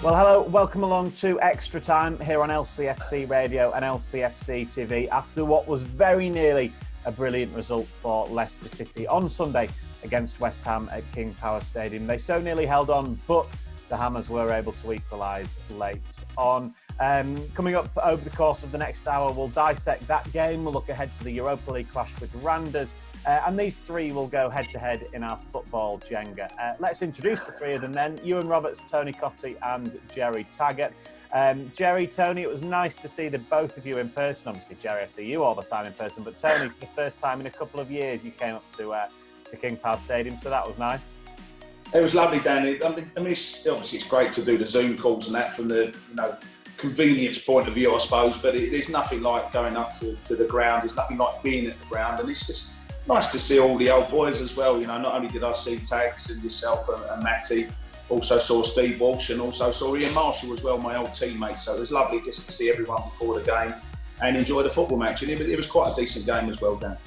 Well, hello, welcome along to Extra Time here on LCFC Radio and LCFC TV after what was very nearly a brilliant result for Leicester City on Sunday against West Ham at King Power Stadium. They so nearly held on, but the Hammers were able to equalise late on. Coming up over the course of the next hour, we'll dissect that game. We'll look ahead to the Europa League clash with Randers. And these three will go head-to-head in our football Jenga. Let's introduce the three of them then. Iwan Roberts, Tony Cottee and Gerry Taggart. Gerry, Tony, it was nice to see the both of you in person. Obviously, Gerry, I see you all the time in person. But Tony, for the first time in a couple of years, you came up to King Power Stadium, so that was nice. It was lovely, Danny. I mean, it's great to do the Zoom calls and that from the convenience point of view, I suppose. But there's nothing like going up to the ground. There's nothing like being at the ground, and it's just nice to see all the old boys as well. Not only did I see Tags and yourself and Matty, also saw Steve Walsh and also saw Ian Marshall as well, my old teammate. So it was lovely just to see everyone before the game and enjoy the football match. And it was quite a decent game as well, Dan.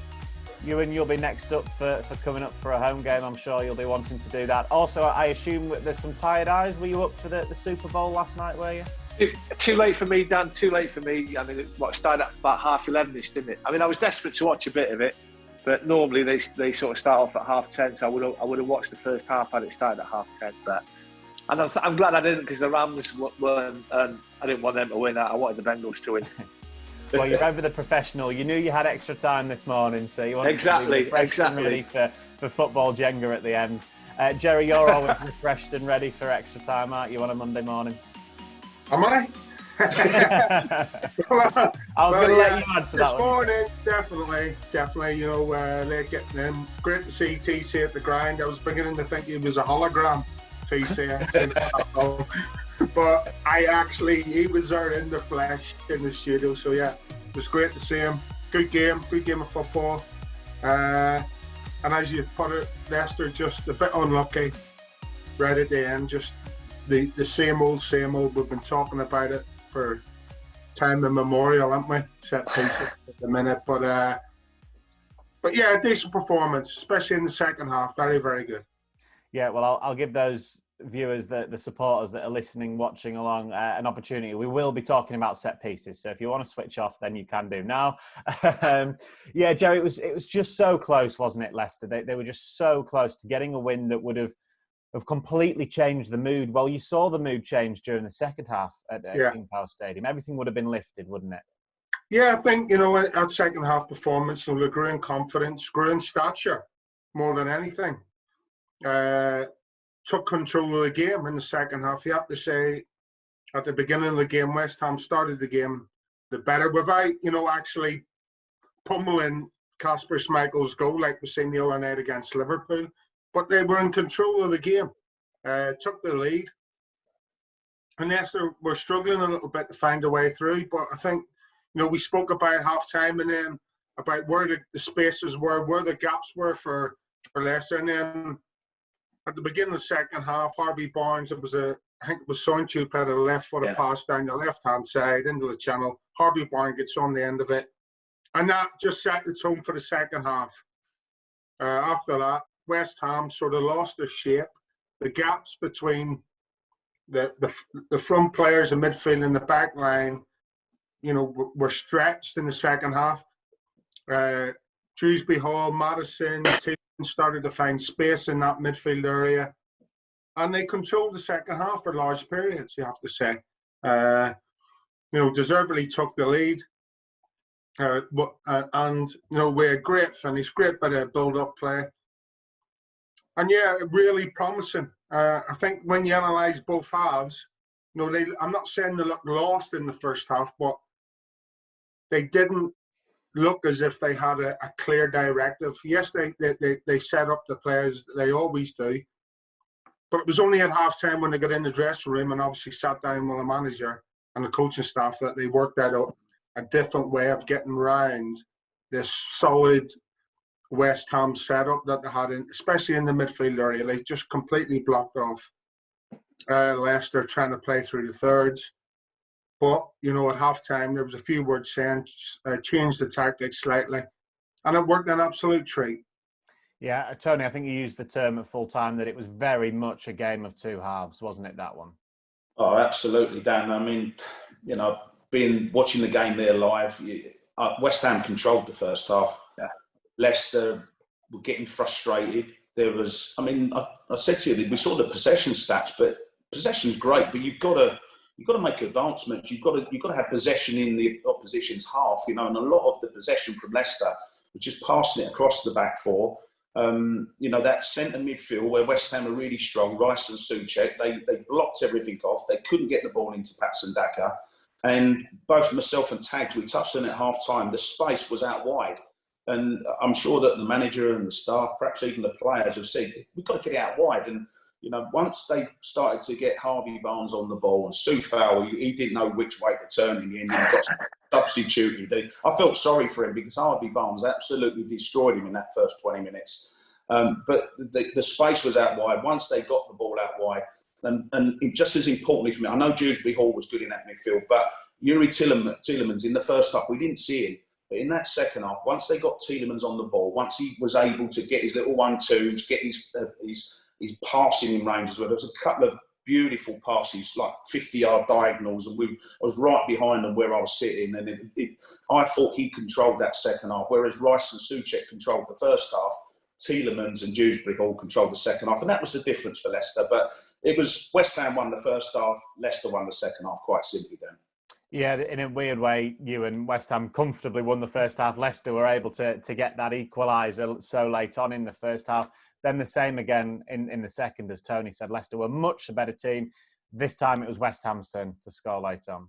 Ewan, you'll be next up for coming up for a home game. I'm sure you'll be wanting to do that. Also, I assume there's some tired eyes. Were you up for the Super Bowl last night, were you? Too late for me, Dan. Too late for me. I mean, it started at about 11:30ish, didn't it? I mean, I was desperate to watch a bit of it. But normally they sort of start off at 10:30, so I would have watched the first half had it started at 10:30. But I'm glad I didn't, because the Rams weren't. I didn't want them to win. I wanted the Bengals to win. Well, you're over the professional. You knew you had extra time this morning, so you wanted to be refreshed and ready for football Jenga at the end. Gerry, you're always refreshed and ready for extra time, aren't you, on a Monday morning? Am I? I was going to let you answer that this morning, definitely. They're getting in. Great to see TC at the ground. I was beginning to think he was a hologram, TC. But he was there in the flesh in the studio. So yeah, it was great to see him. Good game of football. And as you put it, Leicester just a bit unlucky right at the end. Just the same old. We've been talking about it for time immemorial, haven't we? Set pieces at the minute, but yeah, a decent performance, especially in the second half. Very, very good. Yeah, well, I'll give those viewers, the supporters that are listening, watching along, an opportunity. We will be talking about set pieces, so if you want to switch off, then you can do now. Yeah, Gerry, it was just so close, wasn't it, Leicester? They were just so close to getting a win that would have completely changed the mood. Well, you saw the mood change during the second half at King Power Stadium. Everything would have been lifted, wouldn't it? Yeah, I think, that second half performance, they grew in confidence, grew in stature more than anything. Took control of the game in the second half. You have to say, at the beginning of the game, West Ham started the game the better without, actually pummeling Kasper Schmeichel's goal like we seen the other night against Liverpool. But they were in control of the game, took the lead. And Leicester were struggling a little bit to find a way through. But I think, we spoke about half-time and then about where the spaces were, where the gaps were for Leicester. And then at the beginning of the second half, Harvey Barnes, I think it was Sointup had a left-footed pass down the left-hand side into the channel. Harvey Barnes gets on the end of it. And that just set the tone for the second half. After that, West Ham sort of lost their shape. The gaps between the front players, the midfield and the back line, were stretched in the second half. Dewsbury Hall, Madison, started to find space in that midfield area. And they controlled the second half for large periods, you have to say. Deservedly took the lead. And we had great finish, great bit of build-up play. And yeah, really promising. I think when you analyse both halves, I'm not saying they looked lost in the first half, but they didn't look as if they had a clear directive. Yes, they set up the players, they always do. But it was only at half-time when they got in the dressing room and obviously sat down with the manager and the coaching staff that they worked out a different way of getting round this solid West Ham setup that they had, especially in the midfield area. They just completely blocked off Leicester trying to play through the thirds. But, at half-time, there was a few words saying, change the tactics slightly. And it worked an absolute treat. Yeah, Tony, I think you used the term at full time that it was very much a game of two halves, wasn't it, that one? Oh, absolutely, Dan. I mean, watching the game there live, West Ham controlled the first half. Yeah. Leicester were getting frustrated. There was, I said to you, we saw the possession stats, but possession's great, but you've got to make advancements. You've got to have possession in the opposition's half, and a lot of the possession from Leicester was just passing it across the back four. That centre midfield where West Ham are really strong, Rice and Souček, they blocked everything off. They couldn't get the ball into Taggart. And both myself and Tags, we touched on it at half time, the space was out wide. And I'm sure that the manager and the staff, perhaps even the players, have said, we've got to get it out wide. And, once they started to get Harvey Barnes on the ball and Soufal, he didn't know which way to turn in the end. He got substituted. I felt sorry for him because Harvey Barnes absolutely destroyed him in that first 20 minutes. But the space was out wide. Once they got the ball out wide, and just as importantly for me, I know Dewsbury Hall was good in that midfield, but Youri Tielemans in the first half, we didn't see him. But in that second half, once they got Tielemans on the ball, once he was able to get his little 1-2s, get his passing in range as well, there was a couple of beautiful passes, like 50-yard diagonals, and I was right behind them where I was sitting, and I thought he controlled that second half, whereas Rice and Souček controlled the first half. Tielemans and Dewsbury Hall controlled the second half, and that was the difference for Leicester. But it was West Ham won the first half, Leicester won the second half, quite simply, then. Yeah, in a weird way, Iwan, West Ham comfortably won the first half. Leicester were able to get that equaliser so late on in the first half. Then the same again in the second, as Tony said. Leicester were much a better team. This time it was West Ham's turn to score late on.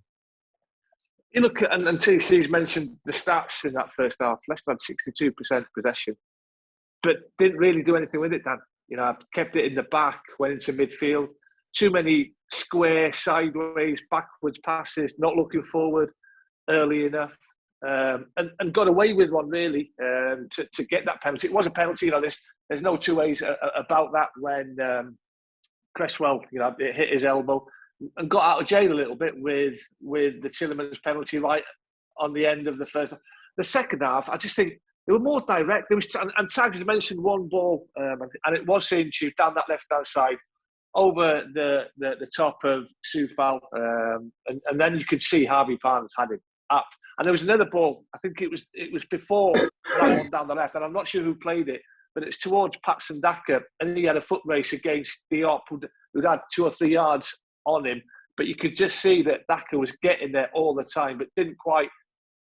You look at, and TC's mentioned the stats in that first half. Leicester had 62% possession, but didn't really do anything with it, Dan. Kept it in the back, went into midfield. Too many square, sideways, backwards passes, not looking forward early enough, and got away with one, really, to get that penalty. It was a penalty, there's no two ways about that when Cresswell, it hit his elbow and got out of jail a little bit with the Tielemans penalty right on the end of the first half. The second half, I just think they were more direct. There was, and Tags has mentioned one ball, and it was Sinchu down that left-hand side, over the top of Soufal, and then you could see Harvey Barnes had it up. And there was another ball, I think it was before that one down the left, and I'm not sure who played it, but it's towards Patson Daka, and he had a foot race against Diop, who'd had 2 or 3 yards on him, but you could just see that Daka was getting there all the time, but didn't quite.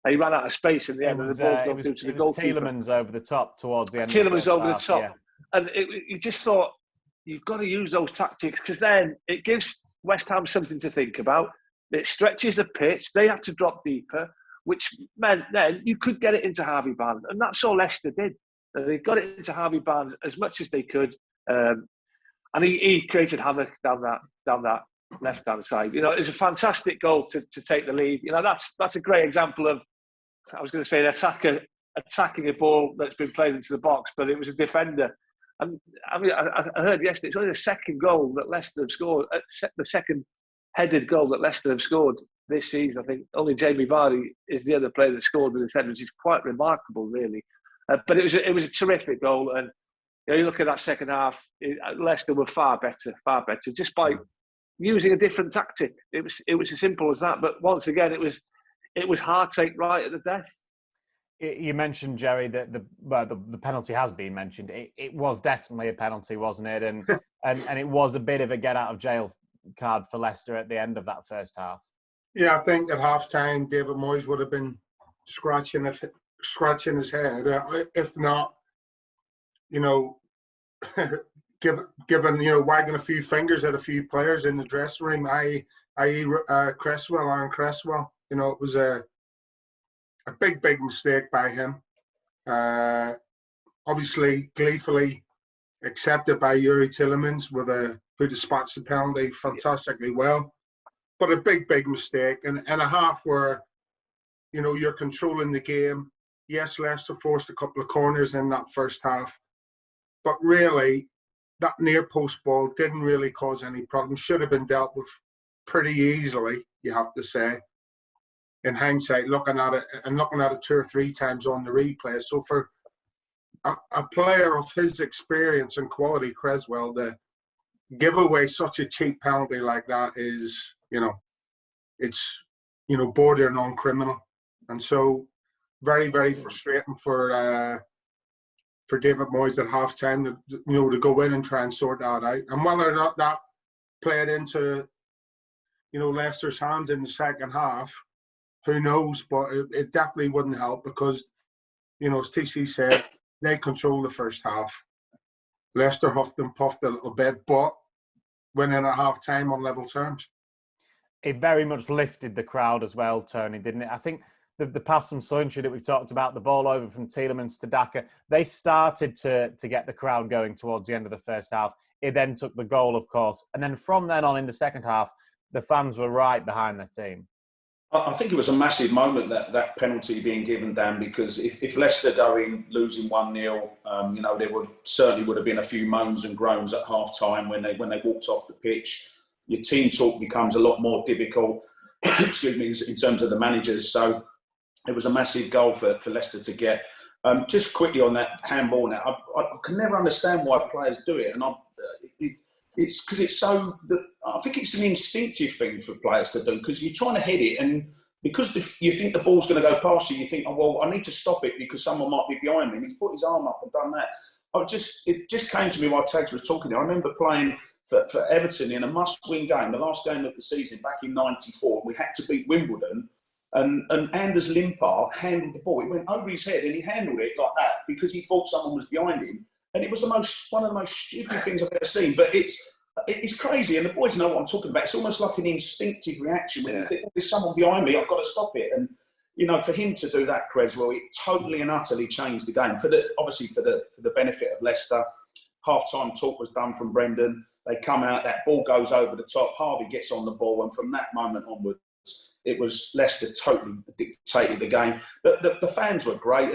He ran out of space in the end, and the ball got through to the goalkeeper. Tielemans over the top towards the end. Tielemans over the top, yeah. And you just thought, you've got to use those tactics, because then it gives West Ham something to think about. It stretches the pitch. They have to drop deeper, which meant then you could get it into Harvey Barnes. And that's all Leicester did. They got it into Harvey Barnes as much as they could. And he created havoc down that left-hand side. It was a fantastic goal to take the lead. That's a great example of, I was going to say, an attacker attacking a ball that's been played into the box, but it was a defender. And I heard yesterday, it's only the second goal that Leicester have scored, the second headed goal that Leicester have scored this season. I think only Jamie Vardy is the other player that scored with his head, which is quite remarkable, really. But it was a terrific goal. And you look at that second half, Leicester were far better, just by using a different tactic. It was as simple as that. But once again, it was heartache right at the death. You mentioned, Gerry, that the penalty has been mentioned. It was definitely a penalty, wasn't it? And it was a bit of a get out of jail card for Leicester at the end of that first half. Yeah, I think at half time David Moyes would have been scratching his head, if not, given wagging a few fingers at a few players in the dressing room, i.e. Cresswell. It was a big mistake by him. Obviously, gleefully accepted by Youri Tielemans who spots the penalty fantastically well. But a big mistake, and a half where you're controlling the game. Yes, Leicester forced a couple of corners in that first half, but really that near post ball didn't really cause any problems. Should have been dealt with pretty easily, you have to say. In hindsight, looking at it 2 or 3 times on the replay. So for a player of his experience and quality, Cresswell, give away such a cheap penalty like that is, it's, bordering on criminal. And so very, very frustrating for David Moyes at half-time, to go in and try and sort that out. And whether or not that played into, Leicester's hands in the second half, who knows? But it definitely wouldn't help because, as TC said, they controlled the first half. Leicester huffed and puffed a little bit, but went in at half-time on level terms. It very much lifted the crowd as well, Tony, didn't it? I think the pass from Soyuncu that we've talked about, the ball over from Tielemans to Daka, they started to get the crowd going towards the end of the first half. It then took the goal, of course. And then from then on in the second half, the fans were right behind their team. I think it was a massive moment, that penalty being given, Dan, because if Leicester go in losing 1-0, there certainly would have been a few moans and groans at half-time when they walked off the pitch. Your team talk becomes a lot more difficult, excuse me, in terms of the managers. So it was a massive goal for Leicester to get. Just quickly on that handball now, I can never understand why players do it. And it's because it's so... I think it's an instinctive thing for players to do because you're trying to head it and because you think the ball's going to go past you think, oh, well, I need to stop it because someone might be behind me. And he's put his arm up and done that. It just came to me while Tags was talking. I remember playing for Everton in a must-win game, the last game of the season back in '94. We had to beat Wimbledon. And Anders Limpar handled the ball. It went over his head and he handled it like that because he thought someone was behind him. And it was one of the most stupid things I've ever seen. But it's crazy, and the boys know what I'm talking about. It's almost like an instinctive reaction when you think, oh, there's someone behind me, I've got to stop it. And, for him to do that, Creswell, it totally and utterly changed the game. For the benefit of Leicester, half-time talk was done from Brendan. They come out, that ball goes over the top, Harvey gets on the ball, and from that moment onwards, it was Leicester totally dictated the game. The fans were great,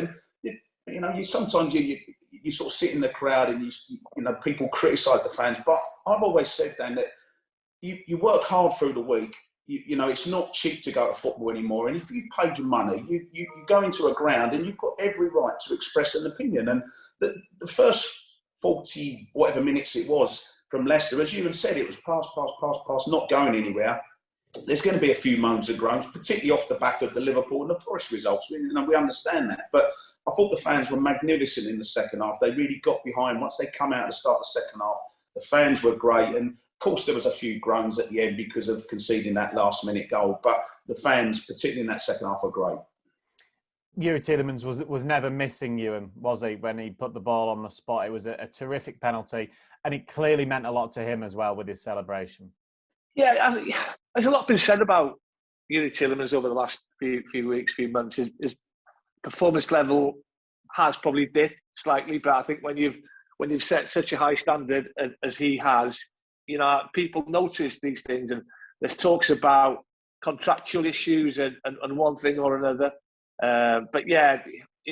and sometimes you sort of sit in the crowd and people criticise the fans, but I've always said, Dan, that you work hard through the week. It's not cheap to go to football anymore, and if you paid your money, you go into a ground and you've got every right to express an opinion. And the first 40 whatever minutes it was from Leicester, as you had said, it was pass, not going anywhere. There's going to be a few moans and groans, particularly off the back of the Liverpool and the Forest results. We understand that, but I thought the fans were magnificent in the second half. They really got behind. Once they come out to start the second half, the fans were great. And of course, there was a few groans at the end because of conceding that last-minute goal. But the fans, particularly in that second half, were great. Gerry Tielemans was never missing Iwan, was he, when he put the ball on the spot? It was a terrific penalty, and it clearly meant a lot to him as well with his celebration. Yeah, there's a lot been said about Gerry Tielemans over the last few weeks, few months. His performance level has probably dipped slightly, but I think when you've set such a high standard as he has, people notice these things, and there's talks about contractual issues and one thing or another. But yeah,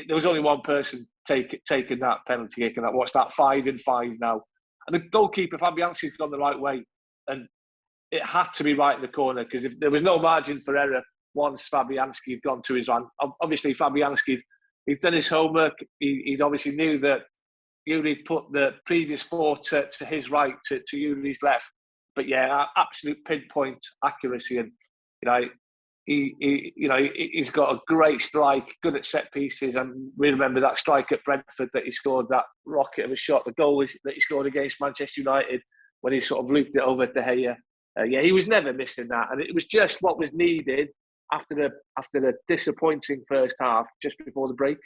there was only one person taking that penalty kick, and what's that, 5-5 now. And the goalkeeper, Fabianski's gone the right way, and it had to be right in the corner because if there was no margin for error once Fabianski had gone to his run. Obviously, Fabianski, he'd done his homework. He'd obviously knew that Gerry put the previous ball to his right, to Gerry's left. But yeah, absolute pinpoint accuracy, and he's got a great strike, good at set pieces, and we remember that strike at Brentford that he scored, that rocket of a shot, the goal that he scored against Manchester United when he sort of looped it over to Gea. He was never missing that, and it was just what was needed after the disappointing first half, just before the break.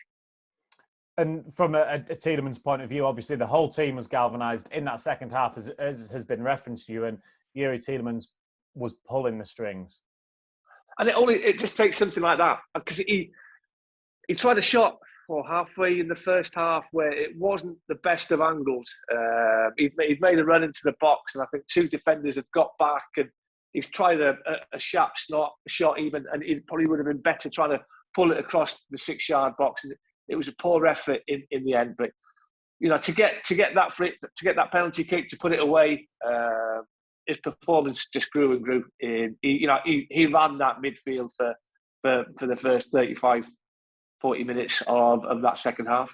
And from a Tielemans point of view, obviously the whole team was galvanised in that second half, as has been referenced to you, and Gerry Tielemans was pulling the strings. And it just takes something like that, because he tried a shot halfway in the first half where it wasn't the best of angles. He'd made a run into the box, and I think two defenders had got back, and he's tried a sharp shot even, and it probably would have been better trying to pull it across the 6-yard box. And it was a poor effort in the end. But to get that penalty kick, to put it away, his performance just grew and grew. He ran that midfield for the first 35-40 minutes of that second half.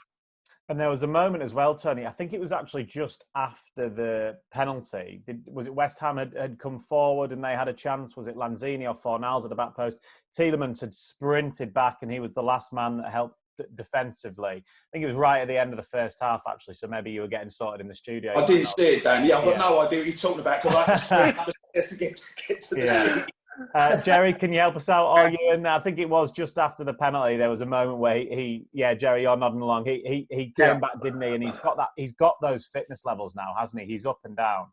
And there was a moment as well, Tony. I think it was actually just after the penalty. Was it West Ham had come forward and they had a chance? Was it Lanzini or Fornals at the back post? Tielemans had sprinted back and he was the last man that helped defensively. I think it was right at the end of the first half, actually. So maybe you were getting sorted in the studio. I didn't see it, Dan. Yeah, I've got no idea what you're talking about because I had to sprint to get to the studio. Gerry, can you help us out? Are you? And I think it was just after the penalty. There was a moment where Gerry, you're nodding along. He came back, didn't he? And he's got those fitness levels now, hasn't he? He's up and down.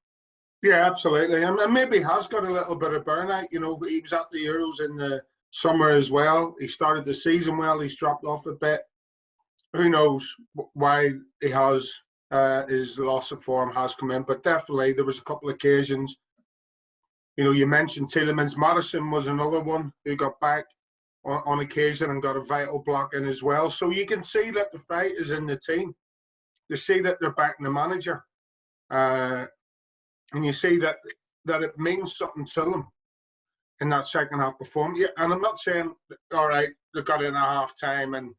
Yeah, absolutely. And maybe he has got a little bit of burnout. You know, he was at the Euros in the summer as well. He started the season well. He's dropped off a bit. Who knows why he has his loss of form has come in? But definitely, there was a couple of occasions. You know, you mentioned Tielemans. Maddison was another one who got back on occasion and got a vital block in as well. So you can see that the fight is in the team. You see that they're backing the manager. And you see that it means something to them in that second half performance. Yeah, and I'm not saying, all right, they got in at half time and,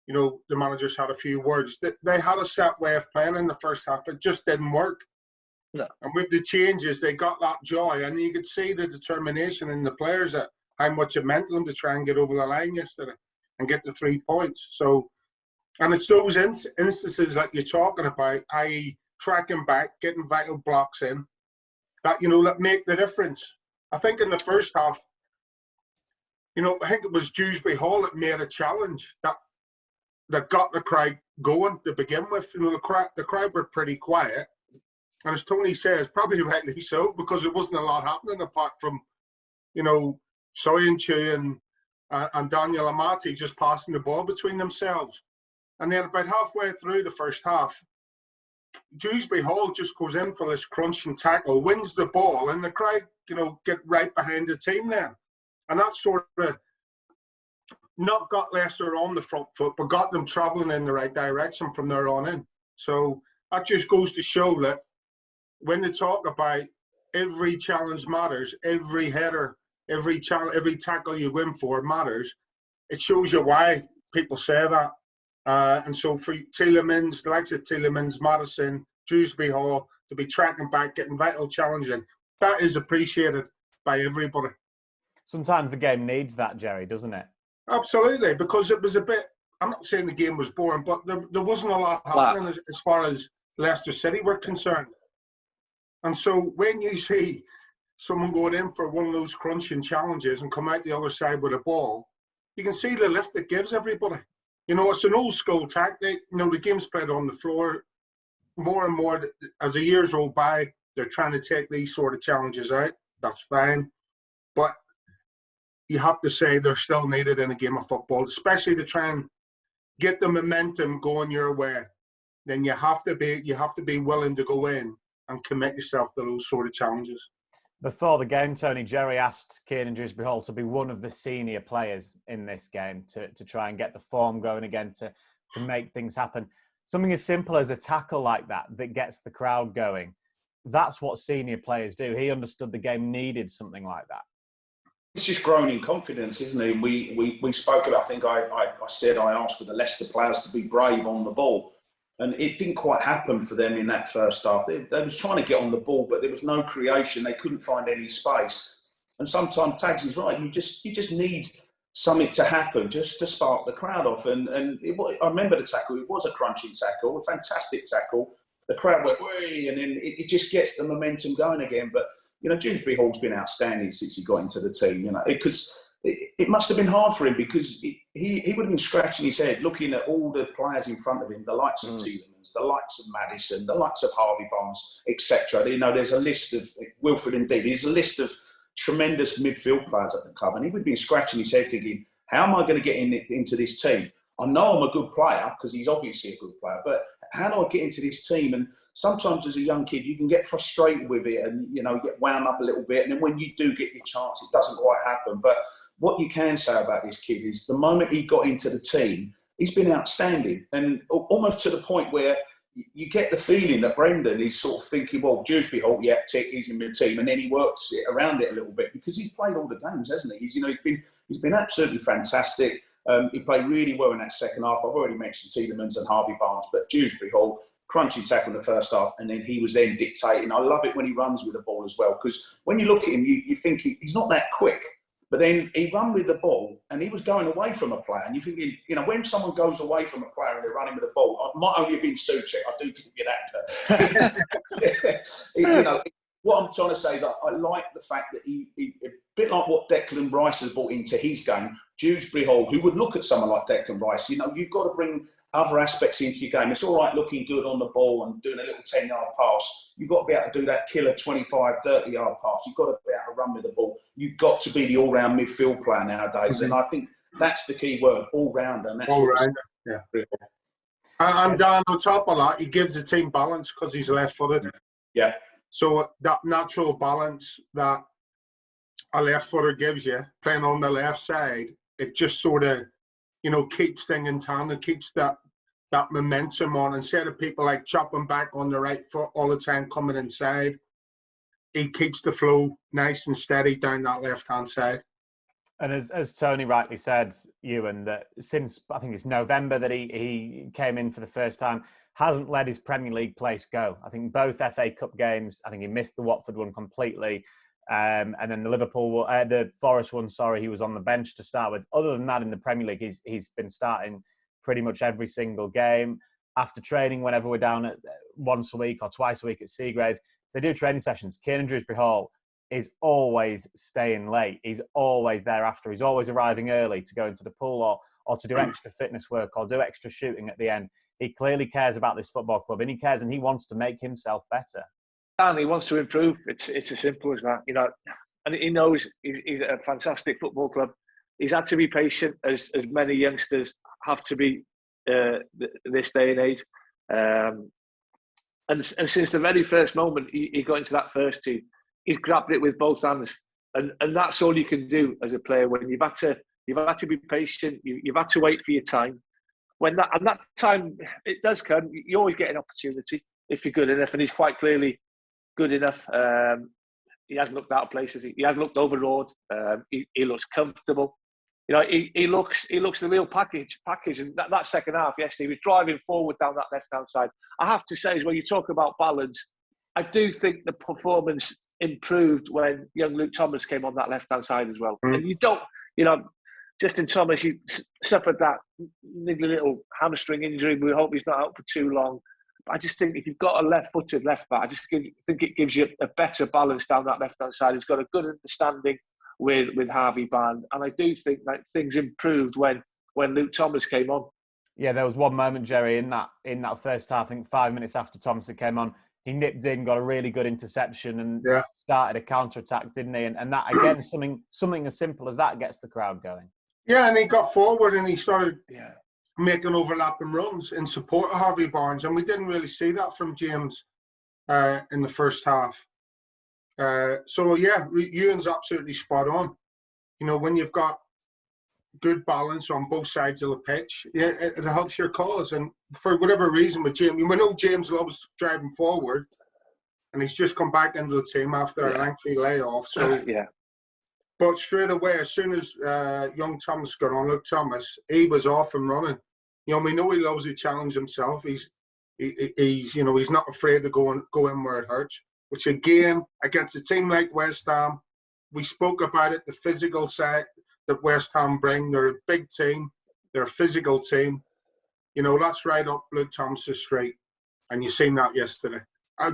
you know, the managers had a few words. They had a set way of playing in the first half. It just didn't work. No. And with the changes, they got that joy, and you could see the determination in the players that how much it meant to them to try and get over the line yesterday and get the 3 points. So, and it's those instances that you're talking about, i.e., tracking back, getting vital blocks in, that that make the difference. I think in the first half, I think it was Dewsbury Hall that made a challenge that got the crowd going to begin with. The crowd were pretty quiet. And as Tony says, probably rightly so, because there wasn't a lot happening apart from, Soyuncu and Daniel Amati just passing the ball between themselves. And then about halfway through the first half, Dewsbury Hall just goes in for this crunching tackle, wins the ball, and the crowd, get right behind the team then. And that sort of not got Leicester on the front foot, but got them travelling in the right direction from there on in. So that just goes to show that when they talk about every challenge matters, every header, every tackle you win for matters, it shows you why people say that. And so for Tielemans, the likes of Tielemans, Maddison, Dewsbury Hall, to be tracking back, getting vital challenging, that is appreciated by everybody. Sometimes the game needs that, Gerry, doesn't it? Absolutely, because it was a bit, I'm not saying the game was boring, but there wasn't a lot happening as far as Leicester City were concerned. And so when you see someone going in for one of those crunching challenges and come out the other side with a ball, you can see the lift it gives everybody. It's an old school tactic. The game's played on the floor more and more. As the years roll by, they're trying to take these sort of challenges out. That's fine. But you have to say they're still needed in a game of football, especially to try and get the momentum going your way. Then you have to be willing to go in and commit yourself to those sort of challenges. Before the game, Tony, Gerry asked Kieran Dewsbury Hall to be one of the senior players in this game to try and get the form going again, to make things happen. Something as simple as a tackle like that gets the crowd going. That's what senior players do. He understood the game needed something like that. It's just growing in confidence, isn't it? We spoke about, I think I asked for the Leicester players to be brave on the ball. And it didn't quite happen for them in that first half. They was trying to get on the ball, but there was no creation. They couldn't find any space. And sometimes Tags is right. You just need something to happen just to spark the crowd off. And I remember the tackle. It was a crunching tackle, a fantastic tackle. The crowd went, "Whee!" And then it just gets the momentum going again. But Dewsbury Hall's been outstanding since he got into the team. Because it must have been hard for him, because he would have been scratching his head looking at all the players in front of him, the likes of Tielemans, the likes of Maddison, the likes of Harvey Barnes, etc. There's a list of Wilfred indeed. There's a list of tremendous midfield players at the club, and he would have been scratching his head thinking, how am I going to get into this team? I know I'm a good player, because he's obviously a good player, but how do I get into this team? And sometimes as a young kid, you can get frustrated with it and, get wound up a little bit. And then when you do get your chance, it doesn't quite happen. But what you can say about this kid is the moment he got into the team, he's been outstanding. And almost to the point where you get the feeling that Brendan is sort of thinking, well, Dewsbury Hall, yeah, he's in the team. And then he works it around it a little bit, because he's played all the games, hasn't he? He's been absolutely fantastic. He played really well in that second half. I've already mentioned Tielemans and Harvey Barnes, but Dewsbury Hall, crunching tackle in the first half, and then he was then dictating. I love it when he runs with the ball as well, because when you look at him, you think he's not that quick. But then he ran with the ball and he was going away from a player. And you're thinking, you know, when someone goes away from a player and they're running with the ball, it might only have been Suchek, I do give you that. But, you know, what I'm trying to say is I like the fact that he, a bit like what Declan Rice has brought into his game, Dewsbury Hall, who would look at someone like Declan Rice, you know, you've got to bring other aspects into your game. It's all right looking good on the ball and doing a little 10-yard pass. You've got to be able to do that killer 25, 30-yard pass. You've got to be able to run with the ball. You've got to be the all-round midfield player nowadays. Mm-hmm. And I think that's the key word, all-rounder. And that's all-rounder, yeah. And Dan, on top of that, he gives the team balance because he's left-footed. Yeah. So that natural balance that a left-footer gives you, playing on the left side, it just sort of, you know, keeps things in tandem, keeps that momentum on. Instead of people like chopping back on the right foot all the time coming inside, he keeps the flow nice and steady down that left-hand side. And as Tony rightly said, Iwan, that since I think it's November that he came in for the first time, hasn't let his Premier League place go. I think both FA Cup games, I think he missed the Watford one completely. And then the Forest one, he was on the bench to start with. Other than that, in the Premier League, he's been starting pretty much every single game. After training, whenever we're down at once a week or twice a week at Seagrave, if they do training sessions, Kieran Dewsbury Hall is always staying late. He's always there after. He's always arriving early to go into the pool or to do extra fitness work or do extra shooting at the end. He clearly cares about this football club, and he cares and he wants to make himself better. And he wants to improve. It's as simple as that, you know. And he knows he's at a fantastic football club. He's had to be patient, as many youngsters have to be this day and age. And since the very first moment he got into that first team, he's grabbed it with both hands. And that's all you can do as a player when you've had to be patient. You've had to wait for your time. When that time it does come, you always get an opportunity if you're good enough, and he's quite clearly good enough. He hasn't looked out of place. He hasn't looked overawed. He looks comfortable. You know, he looks the real package. And that second half yesterday, he was driving forward down that left-hand side. I have to say, when you talk about balance, I do think the performance improved when young Luke Thomas came on that left-hand side as well. Mm. And you don't, you know, Justin Thomas, he suffered that niggly little hamstring injury. We hope he's not out for too long. I just think if you've got a left-footed left back, I just think it gives you a better balance down that left-hand side. He's got a good understanding with Harvey Barnes, and I do think that things improved when Luke Thomas came on. Yeah, there was one moment, Gerry, in that first half. I think 5 minutes after Thomas came on, he nipped in, got a really good interception, and started a counter-attack, didn't he? And that again, something as simple as that gets the crowd going. Yeah, and he got forward and he started. Yeah. Making overlapping runs in support of Harvey Barnes, and we didn't really see that from James in the first half. So yeah, Ewan's absolutely spot on. You know, when you've got good balance on both sides of the pitch, yeah, it helps your cause. And for whatever reason with James, we know James loves driving forward, and he's just come back into the team after a lengthy layoff. So but straight away, as soon as young Thomas got on, Luke Thomas, he was off and running. You know, we know he loves to challenge himself. He's you know, he's not afraid to go in where it hurts. Which again, against a team like West Ham, we spoke about it. The physical side that West Ham bring. They're a big team. They're a physical team. You know, that's right up Luke Thomas's street, and you seen that yesterday.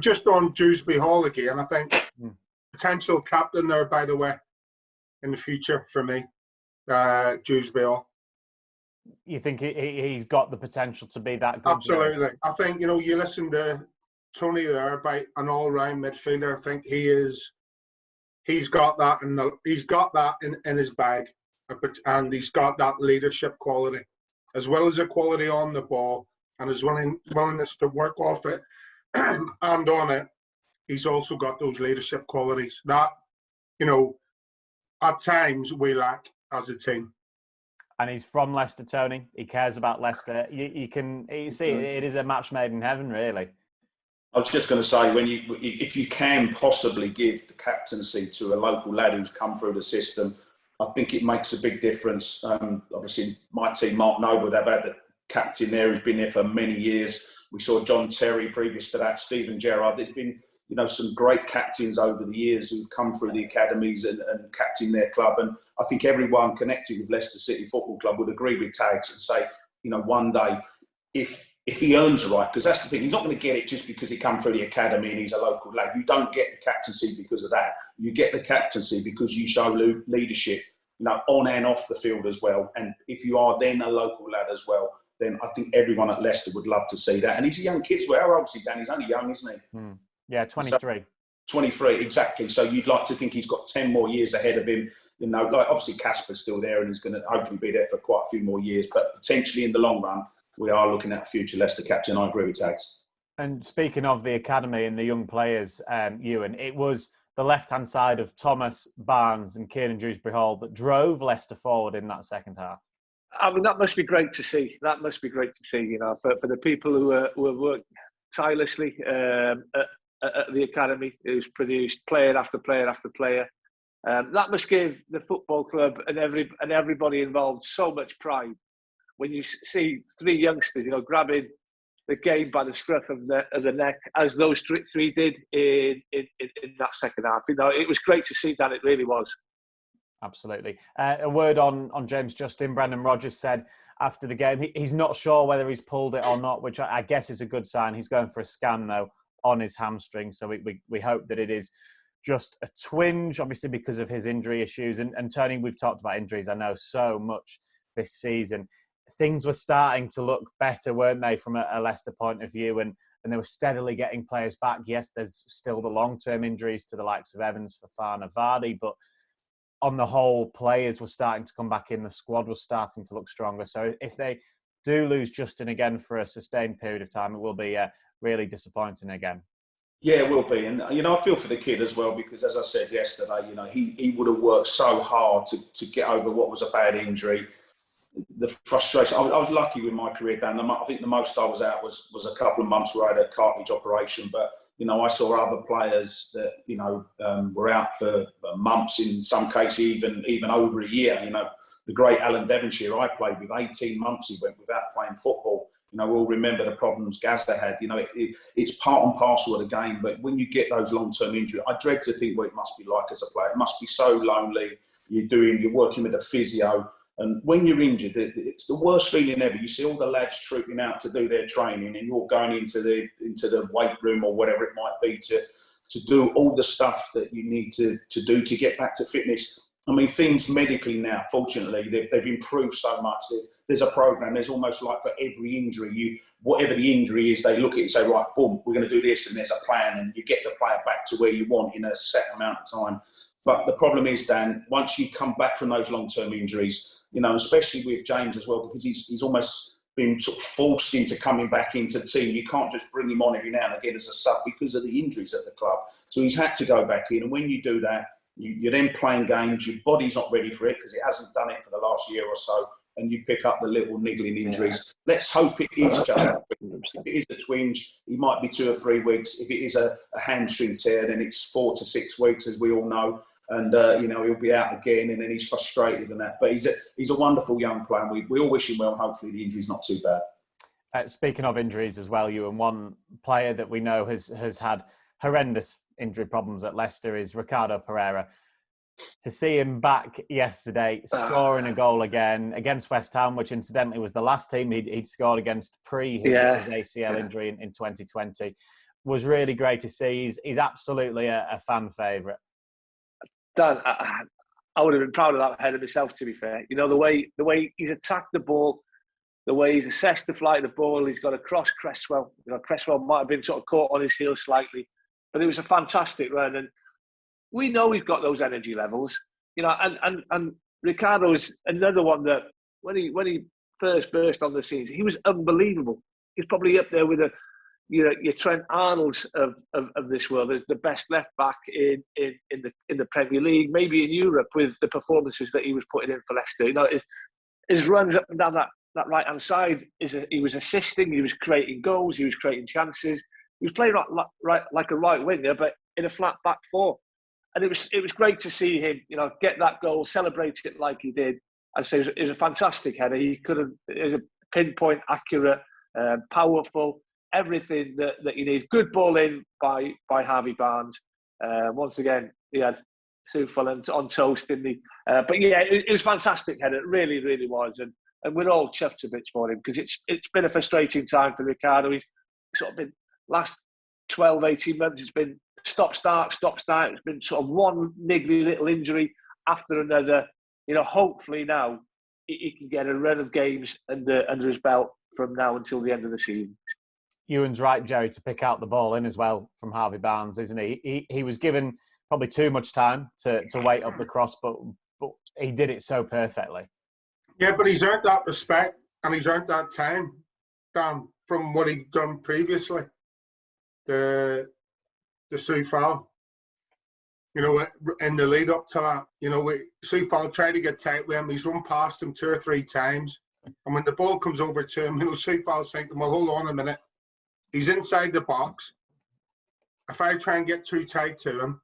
Just on Dewsbury Hall again, I think potential captain there, by the way, in the future for me, Dewsbury Hall. You think he's got the potential to be that good? Absolutely. I think, you know, you listen to Tony there about an all-round midfielder. I think he's got that in his bag, and he's got that leadership quality, as well as the quality on the ball and his willingness to work off it and on it. He's also got those leadership qualities that, you know, at times we lack as a team. And he's from Leicester, Tony. He cares about Leicester. You see, it is a match made in heaven, really. I was just going to say, if you can possibly give the captaincy to a local lad who's come through the system, I think it makes a big difference. Obviously, my team, Mark Noble, they've had the captain there who's been there for many years. We saw John Terry previous to that, Stephen Gerrard. There's been, some great captains over the years who've come through the academies and captained their club. And I think everyone connected with Leicester City Football Club would agree with Tags and say, one day, if he earns the right, because that's the thing, he's not going to get it just because he come through the academy and he's a local lad. You don't get the captaincy because of that. You get the captaincy because you show leadership, on and off the field as well. And if you are then a local lad as well, then I think everyone at Leicester would love to see that. And he's a young kid as well. How old is he, Dan? He's only young, isn't he? Yeah, 23. So, 23, exactly. So you'd like to think he's got 10 more years ahead of him. Obviously Casper's still there and he's going to hopefully be there for quite a few more years. But potentially in the long run, we are looking at a future Leicester captain. I agree with Tags. And speaking of the academy and the young players, Iwan, it was the left-hand side of Thomas, Barnes and Kieran Dewsbury Hall that drove Leicester forward in that second half. I mean, that must be great to see. That must be great to see, for the people who have worked tirelessly at the academy, who's produced player after player after player. That must give the football club and everybody involved so much pride when you see three youngsters, grabbing the game by the scruff of the neck, as those three did in that second half. It was great to see that. It really was. Absolutely. A word on James Justin. Brendan Rodgers said after the game, he's not sure whether he's pulled it or not, which I guess is a good sign. He's going for a scan, though, on his hamstring. So we hope that it is just a twinge, obviously, because of his injury issues. And Tony, we've talked about injuries, I know, so much this season. Things were starting to look better, weren't they, from a Leicester point of view? And they were steadily getting players back. Yes, there's still the long-term injuries to the likes of Evans, Fofana, Vardy, but on the whole, players were starting to come back in. The squad was starting to look stronger. So if they do lose Justin again for a sustained period of time, it will be really disappointing again. Yeah, it will be. And, I feel for the kid as well, because as I said yesterday, he would have worked so hard to get over what was a bad injury. The frustration. I was lucky with my career, Dan. I think the most I was out was a couple of months where I had a cartilage operation. But, I saw other players that, were out for months, in some cases even over a year. The great Alan Devonshire I played with, 18 months he went without playing football. We'll remember the problems Gazza had. It's part and parcel of the game. But when you get those long-term injuries, I dread to think what it must be like as a player. It must be so lonely. You're working with a physio. And when you're injured, it's the worst feeling ever. You see all the lads trooping out to do their training, and you're going into the weight room or whatever it might be to do all the stuff that you need to do to get back to fitness. I mean, things medically now, fortunately, they've improved so much. There's a program. There's almost like for every injury, whatever the injury is, they look at it and say, right, boom, we're going to do this, and there's a plan, and you get the player back to where you want in a set amount of time. But the problem is, Dan, once you come back from those long-term injuries, especially with James as well, because he's almost been sort of forced into coming back into the team. You can't just bring him on every now and again as a sub because of the injuries at the club. So he's had to go back in. And when you do that, you're then playing games. Your body's not ready for it because it hasn't done it for the last year or so. And you pick up the little niggling injuries. Yeah. Let's hope it is just if it is a twinge, it might be 2 or 3 weeks. If it is a hamstring tear, then it's 4 to 6 weeks, as we all know. And, he'll be out again, and then he's frustrated and that. But he's a wonderful young player. We all wish him well. Hopefully the injury's not too bad. Speaking of injuries as well, Ewan, one player that we know has had horrendous injury problems at Leicester is Ricardo Pereira. To see him back yesterday, scoring a goal again against West Ham, which incidentally was the last team he'd scored against his ACL injury in 2020, was really great to see. He's absolutely a fan favourite. Dan, I would have been proud of that ahead of myself, to be fair. The way he's attacked the ball, the way he's assessed the flight of the ball, he's got across Cresswell. Cresswell might have been sort of caught on his heels slightly, but it was a fantastic run. And we know we've got those energy levels, and Ricardo is another one that when he first burst on the scene, he was unbelievable. He's probably up there with your Trent Arnold's of this world, as the best left back in the Premier League, maybe in Europe, with the performances that he was putting in for Leicester. His runs up and down that right hand side he was assisting, he was creating goals, he was creating chances. He was playing like a right winger, but in a flat back four. and it was great to see him, get that goal, celebrate it like he did. I'd say it was a fantastic header. It was a pinpoint accurate, powerful, everything that you need. Good ball in by Harvey Barnes. Once again, he had Soufal on toast, didn't he? But yeah, it was fantastic header. It really, really was. And we're all chuffed a bit for him, because it's been a frustrating time for Ricardo. He's sort of been last 12, 18 months, it's been stop-start. It's been sort of one niggly little injury after another. Hopefully now he can get a run of games under his belt from now until the end of the season. Iwan's right, Gerry, to pick out the ball in as well from Harvey Barnes, isn't he? He was given probably too much time to wait up the cross, but he did it so perfectly. Yeah, but he's earned that respect and he's earned that time, Dan, from what he'd done previously. The Soufal, in the lead up to that, Soufal tried to get tight with him. He's run past him 2 or 3 times. And when the ball comes over to him, Soufal's thinking, well, hold on a minute. He's inside the box. If I try and get too tight to him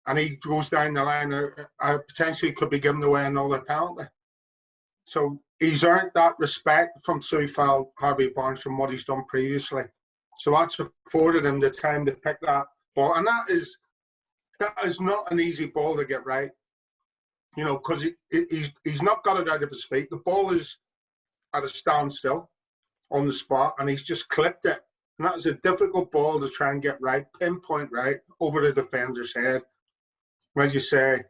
and he goes down the line, I potentially could be giving away another penalty. So he's earned that respect from Soufal, Harvey Barnes, from what he's done previously. So that's afforded him the time to pick that ball. And that is not an easy ball to get right, because he's not got it out of his feet. The ball is at a standstill on the spot, and he's just clipped it. And that is a difficult ball to try and get right, pinpoint right, over the defender's head. As you say,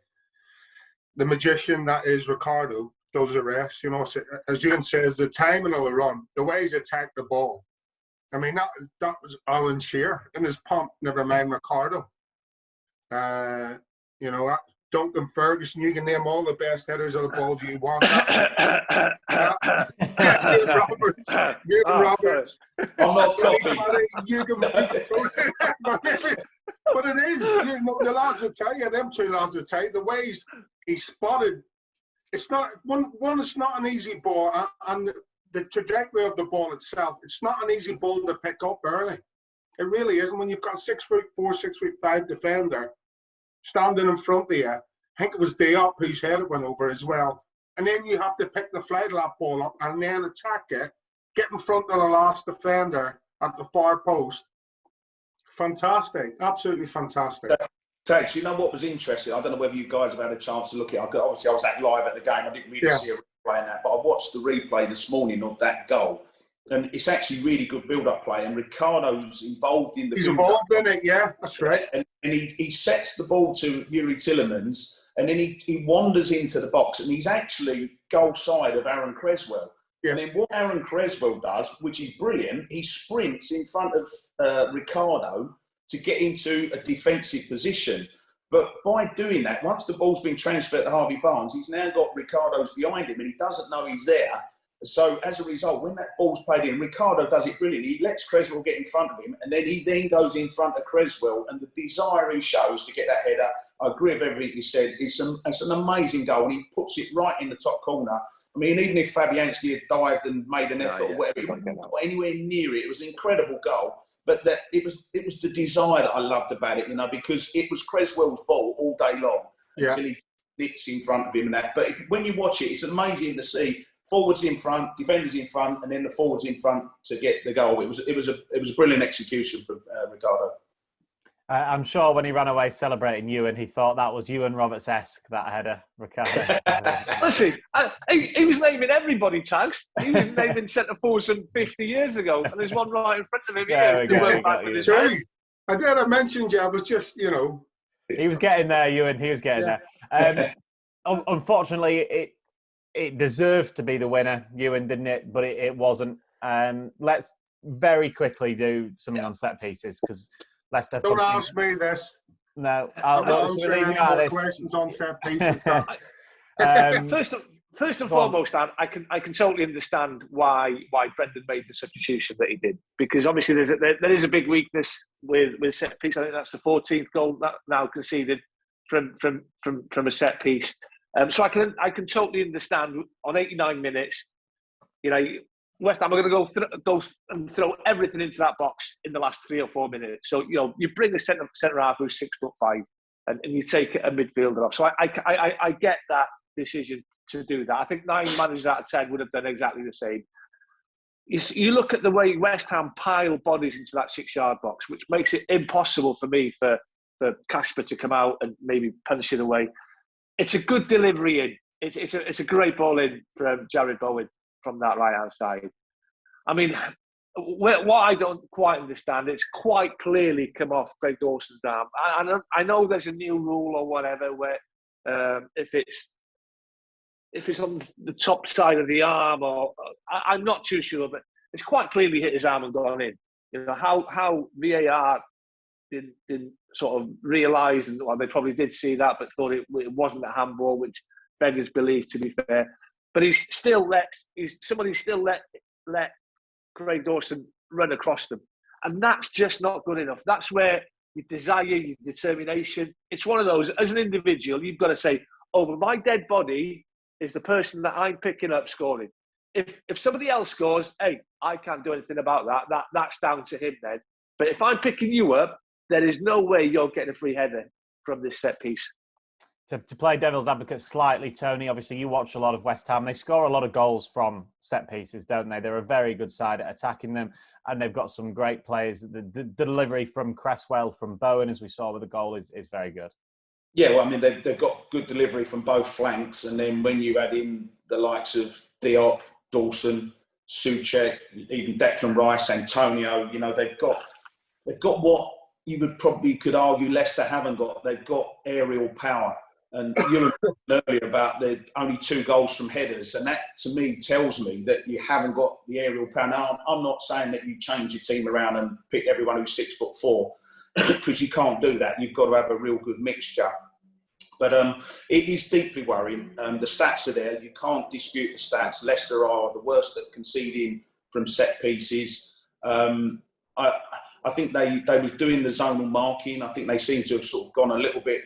the magician that is Ricardo does the rest. As Iwan says, the timing of the run, the way he's attacked the ball. I mean, that was Alan Shearer in his pump, never mind Ricardo. Duncan Ferguson, you can name all the best headers of the balls you want. Iwan Roberts. I'm not Cottee. But it is, the lads will tell you, them 2 lads will tell you, the way he's spotted, it's not, it's not an easy ball, and the trajectory of the ball itself, it's not an easy ball to pick up early. It really isn't. When you've got 6'4", 6'5" defender standing in front of you, I think it was Diop whose head it went over as well. And then you have to pick the flight of that ball up and then attack it, get in front of the last defender at the far post. Fantastic. Absolutely fantastic. Tags, what was interesting? I don't know whether you guys have had a chance to look at it. Obviously, I was live at the game. I didn't really see a replay in that, but I watched the replay this morning of that goal. And it's actually really good build-up play. And Ricardo's involved in the He's involved in it, yeah, that's right. And he sets the ball to Youri Tielemans, and then he wanders into the box, and he's actually goal side of Aaron Creswell. Yes. And then what Aaron Creswell does, which is brilliant, he sprints in front of Ricardo to get into a defensive position. But by doing that, once the ball's been transferred to Harvey Barnes, he's now got Ricardo's behind him, and he doesn't know he's there. So as a result, when that ball's played in, Ricardo does it brilliantly. He lets Creswell get in front of him, and then he goes in front of Creswell, and the desire he shows to get that header, I agree with everything he said. It's an amazing goal, and he puts it right in the top corner. I mean, even if Fabianski had dived and made an effort or whatever, he wouldn't got anywhere near it. It was an incredible goal. But it was the desire that I loved about it, because it was Creswell's ball all day long until he hits in front of him and that. But when you watch it, it's amazing to see forwards in front, defenders in front, and then the forwards in front to get the goal. It was a brilliant execution from Ricardo. I'm sure when he ran away celebrating Iwan, he thought that was Iwan Roberts-esque, that header, Ricardo. Listen, he was naming everybody, Tags. He was naming centre forwards from 50 years ago, and there's one right in front of him. I did. I mentioned you. I was just, He was getting there, Iwan. He was getting there. Unfortunately, it deserved to be the winner, Iwan, didn't it? But it wasn't. Let's very quickly do something on set pieces, because Leicester. Don't ask me this. No, I'm not answering any more questions on set pieces. First and foremost, Dan, I can totally understand why Brendan made the substitution that he did, because obviously there is a big weakness with set piece. I think that's the 14th goal that now conceded from a set piece. So I can totally understand on 89 minutes, West Ham are going to go and throw everything into that box in the last 3 or 4 minutes. So you bring a centre half who's 6'5", and you take a midfielder off. So I get that decision to do that. I think 9 managers out of 10 would have done exactly the same. You look at the way West Ham pile bodies into that 6-yard box, which makes it impossible for me for Kasper to come out and maybe punch it away. It's a good delivery in. It's a great ball in from Jared Bowen from that right-hand side. I mean, what I don't quite understand, it's quite clearly come off Craig Dawson's arm. I know there's a new rule or whatever where if it's on the top side of the arm, or I'm not too sure, but it's quite clearly hit his arm and gone in. You know how VAR didn't sort of realise, and well, they probably did see that, but thought it wasn't a handball, which beggars belief, to be fair. But somebody still let Craig Dawson run across them, and that's just not good enough. That's where your desire, your determination. It's one of those. As an individual, you've got to say, over my dead body is the person that I'm picking up scoring. If somebody else scores, hey, I can't do anything about that. That's down to him then. But if I'm picking you up, there is no way you're getting a free header from this set piece. To play devil's advocate slightly, Tony, obviously you watch a lot of West Ham. They score a lot of goals from set pieces, don't they? They're a very good side at attacking them, and they've got some great players. The delivery from Cresswell, from Bowen, as we saw with the goal, is very good. Yeah, well, I mean, they've got good delivery from both flanks, and then when you add in the likes of Diop, Dawson, Souček, even Declan Rice, Antonio, you know, they've got what you could argue Leicester haven't got. They've got aerial power. And you were talking earlier about the only 2 goals from headers, and that to me tells me that you haven't got the aerial power. Now, I'm not saying that you change your team around and pick everyone who's 6'4", because you can't do that. You've got to have a real good mixture. But it is deeply worrying. The stats are there. You can't dispute the stats. Leicester are the worst at conceding from set pieces. I think they was doing the zonal marking. I think they seem to have sort of gone a little bit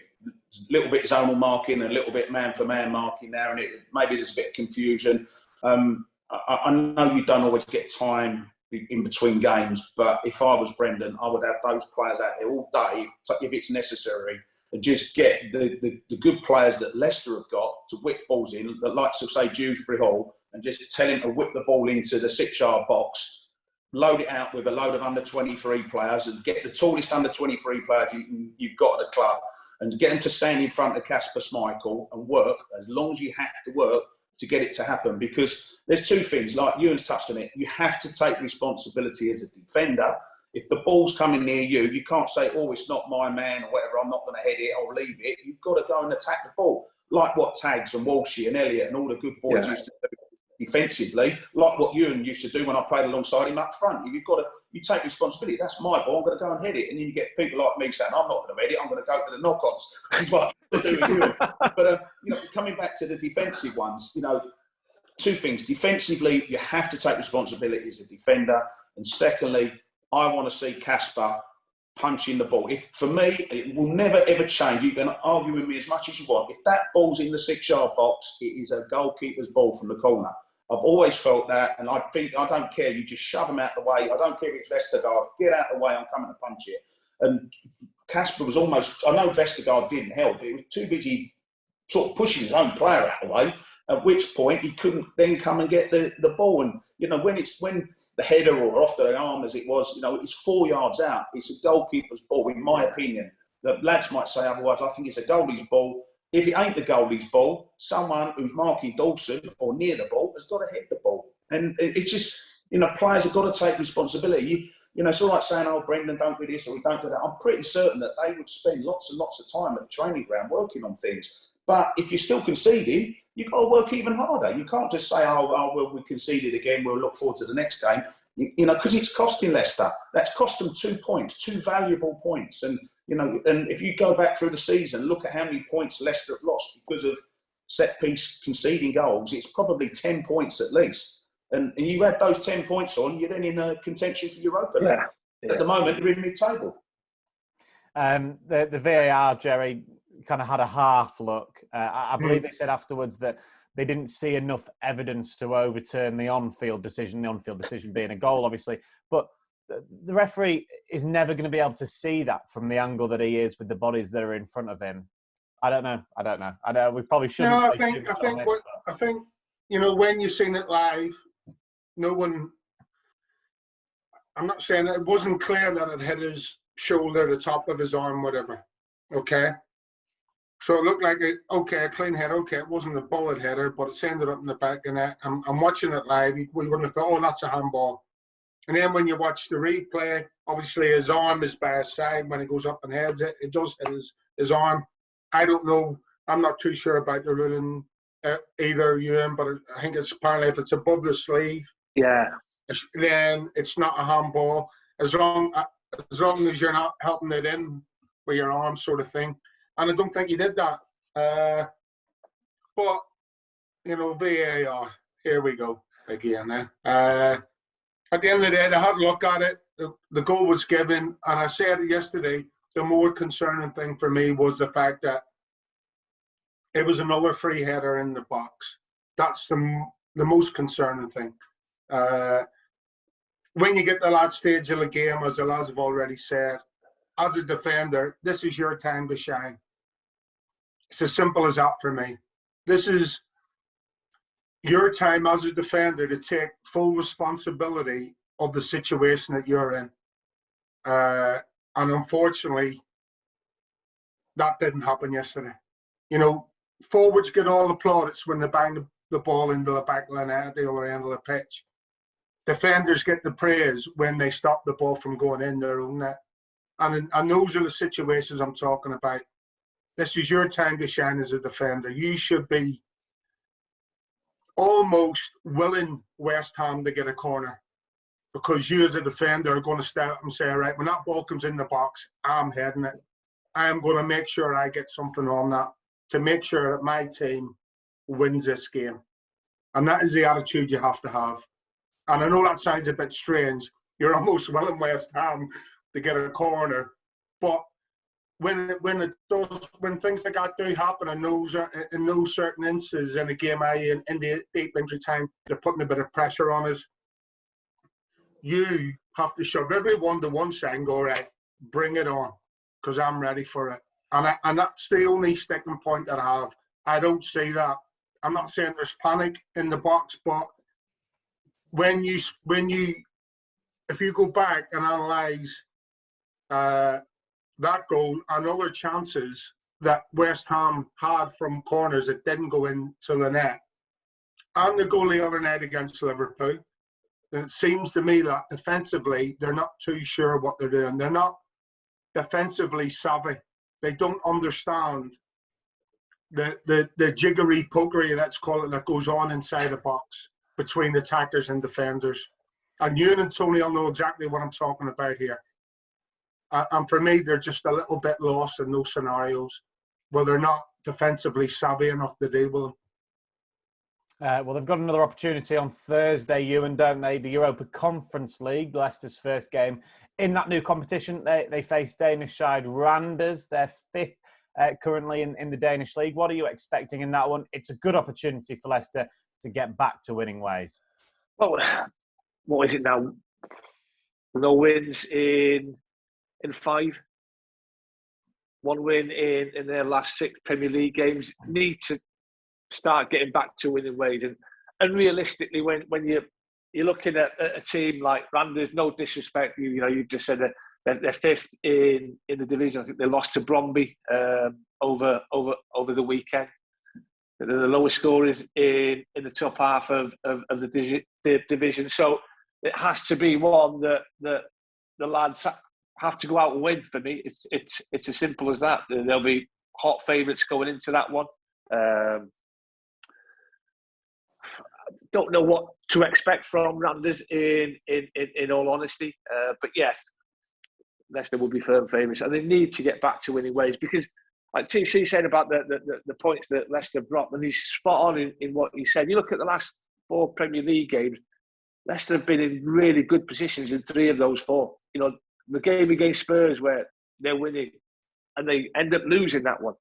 zonal marking, a little bit man-for-man marking now, and maybe there's a bit of confusion. I know you don't always get time in between games, but if I was Brendan, I would have those players out there all day if it's necessary, and just get the good players that Leicester have got to whip balls in, the likes of, say, Dewsbury Hall, and just tell him to whip the ball into the 6-yard box, load it out with a load of under-23 players, and get the tallest under-23 players you've got at the club, and get them to stand in front of Kasper Schmeichel and work as long as you have to work to get it to happen. Because there's 2 things, like Ewan's touched on it. You have to take responsibility as a defender. If the ball's coming near you, you can't say, oh, it's not my man or whatever, I'm not going to head it, I'll leave it. You've got to go and attack the ball, like what Tags and Walshy and Elliott and all the good boys used to do defensively, like what Ewan used to do when I played alongside him up front. You take responsibility. That's my ball. I'm going to go and head it. And you get people like me saying, I'm not going to head it. I'm going to go to the knock-ons. Which is what I'm doing. But coming back to the defensive ones, 2 things. Defensively, you have to take responsibility as a defender. And secondly, I want to see Kasper punching the ball. For me, it will never, ever change. You can argue with me as much as you want. If that ball's in the 6-yard box, it is a goalkeeper's ball from the corner. I've always felt that, and I think I don't care. You just shove them out the way. I don't care if it's Vestergaard. Get out the way. I'm coming to punch it. And Kasper was almost. I know Vestergaard didn't help. He was too busy sort of pushing his own player out the way. At which point he couldn't then come and get the ball. And when the header or off the arm as it was, it's 4 yards out. It's a goalkeeper's ball, in my opinion. The lads might say otherwise. I think it's a goalie's ball. If it ain't the goalie's ball, someone who's marking Dawson or near the ball has got to hit the ball. And it's just, players have got to take responsibility. It's all right saying, oh, Brendan, don't do this or we don't do that. I'm pretty certain that they would spend lots and lots of time at the training ground working on things. But if you're still conceding, you've got to work even harder. You can't just say, well, we conceded again, we'll look forward to the next game. Because it's costing Leicester. That's cost them 2 points, 2 valuable points. And if you go back through the season, look at how many points Leicester have lost because of set-piece conceding goals. It's probably 10 points at least. And you add those 10 points on, you're then in a contention for Europa League. Yeah. At the moment, you're in mid-table. The VAR, Gerry, kind of had a half look. I believe they said afterwards that they didn't see enough evidence to overturn the on-field decision being a goal, obviously. But the referee is never going to be able to see that from the angle that he is with the bodies that are in front of him. I don't know. I know we probably shouldn't. No, say I think when you've seen it live, no one. I'm not saying it wasn't clear that it hit his shoulder, the top of his arm, whatever. Okay. So it looked like a clean hit. Okay, it wasn't a bullet hitter, but it's ended up in the back of the net. I'm watching it live. We wouldn't have thought, oh, that's a handball. And then when you watch the replay, obviously his arm is by his side when he goes up and heads it. It does hit his arm. I don't know. I'm not too sure about the ruling either, Ewan, but I think it's apparently if it's above the sleeve, then it's not a handball. As long as you're not helping it in with your arm, sort of thing. And I don't think he did that. But VAR. Here we go again. At the end of the day, they had a look at it. The goal was given, and I said it yesterday. The more concerning thing for me was the fact that it was another free header in the box. That's the most concerning thing. When you get to that stage of the game, as the lads have already said, as a defender, this is your time to shine. It's as simple as that for me. This is your time as a defender to take full responsibility of the situation that you're in. And unfortunately, that didn't happen yesterday. Forwards get all the plaudits when they bang the ball into the back of the net at the other end of the pitch. Defenders get the praise when they stop the ball from going in their own net. And those are the situations I'm talking about. This is your time to shine as a defender. You should be almost willing West Ham to get a corner because you as a defender are going to step up and say, all right, when that ball comes in the box, I'm heading it. I am going to make sure I get something on that to make sure that my team wins this game. And that is the attitude you have to have. And I know that sounds a bit strange. You're almost willing West Ham to get a corner. But when things like that do happen in those certain instances in a game, i.e. in the deep injury time, they're putting a bit of pressure on us. You have to shove everyone to one side and go, right, bring it on, because I'm ready for it. And that's the only sticking point that I have. I don't see that. I'm not saying there's panic in the box, but if you go back and analyse that goal and other chances that West Ham had from corners that didn't go into the net, and the goal the other night against Liverpool, it seems to me that defensively they're not too sure what they're doing. They're not defensively savvy. They don't understand the jiggery pokery, let's call it, that goes on inside a box between attackers and defenders. And Ewan and Tony will know exactly what I'm talking about here. And for me, they're just a little bit lost in those scenarios where they're not defensively savvy enough to deal with them. Well, they've got another opportunity on Thursday, Ewan, don't they? The Europa Conference League, Leicester's first game in that new competition. They face Danish side Randers. They're fifth currently in the Danish league. What are you expecting in that one? It's a good opportunity for Leicester to get back to winning ways. Well, what is it now? No wins in 5. One win in their last 6 Premier League games. Need to start getting back to winning ways. And realistically, when you're looking at a team like Randers, no disrespect, you've just said that they're fifth in the division. I think they lost to Bromby over the weekend. They're the lowest scorers in the top half of the division. So it has to be one that the lads have to go out and win. For me, it's as simple as that. There'll be hot favourites going into that one. Don't know what to expect from Randers in all honesty, but yes, Leicester will be firm favourites, and they need to get back to winning ways because, like TC said about the points that Leicester brought, and he's spot on in what he said. You look at the last 4 Premier League games, Leicester have been in really good positions in 3 of those 4. The game against Spurs where they're winning, and they end up losing that one